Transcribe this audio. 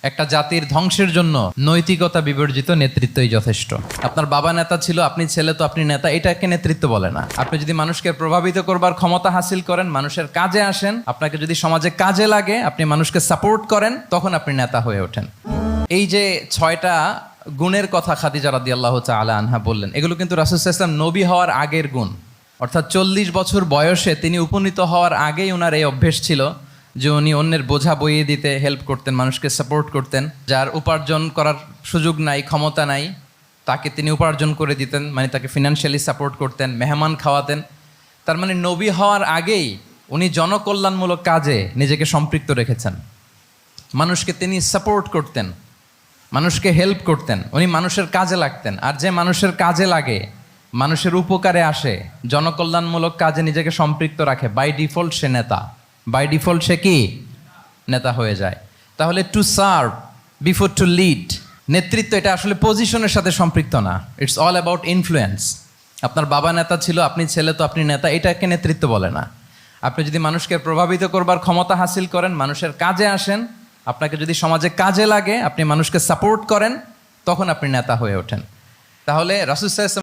একটা জাতির ধ্বংসের জন্য নৈতিকতা বিবর্জিত নেতৃত্বই যথেষ্ট। আপনার বাবা নেতা ছিল, আপনি ছেলে, তো আপনি নেতা, এটাকে নেতৃত্ব বলে না। আপনি যদি মানুষকে প্রভাবিত করবার ক্ষমতা হাসিল করেন, মানুষের কাজে আসেন, আপনাকে যদি সমাজে কাজে লাগে, আপনি মানুষকে সাপোর্ট করেন, তখন আপনি নেতা হয়ে ওঠেন। এই যে 6টা গুণের কথা খাদিজা রাদিয়াল্লাহু তাআলা আনহা বললেন, এগুলো কিন্তু রাসূল সাল্লাল্লাহু আলাইহি ওয়াসাল্লাম নবী হওয়ার আগের গুণ। অর্থাৎ 40 বছর বয়সে তিনি উপনীত হওয়ার আগেই ওনার এই অভ্যেস ছিল যে উনি অন্যের বোঝা বইয়ে দিতে হেল্প করতেন, মানুষকে সাপোর্ট করতেন। যার উপার্জন করার সুযোগ নাই, ক্ষমতা নাই, তাকে তিনি উপার্জন করে দিতেন, মানে তাকে ফিনান্সিয়ালি সাপোর্ট করতেন, মেহমান খাওয়াতেন। তার মানে নবী হওয়ার আগেই উনি জনকল্যাণমূলক কাজে নিজেকে সম্পৃক্ত রেখেছেন। মানুষকে তিনি সাপোর্ট করতেন, মানুষকে হেল্প করতেন, উনি মানুষের কাজে লাগতেন। আর যে মানুষের কাজে লাগে, মানুষের উপকারে আসে, জনকল্যাণমূলক কাজে নিজেকে সম্পৃক্ত রাখে, বাই ডিফল্ট সে নেতা। বাই ডিফল্ট সে কি নেতা হয়ে যায়। তাহলে to serve before to lead, নেতৃত্ব এটা আসলে পজিশনের সাথে সম্পৃক্ত না, ইটস অল অ্যাবাউট ইনফ্লুয়েন্স। আপনার বাবা নেতা ছিল, আপনি ছেলে, তো আপনি নেতা, এটাকে নেতৃত্ব বলে না। আপনি যদি মানুষকে প্রভাবিত করবার ক্ষমতা হাসিল করেন, মানুষের কাজে আসেন, আপনাকে যদি সমাজে কাজে লাগে, আপনি মানুষকে সাপোর্ট করেন, তখন আপনি নেতা হয়ে ওঠেন। তাহলে রাসূল সাল্লাল্লাহু আলাইহি ওয়াসাল্লাম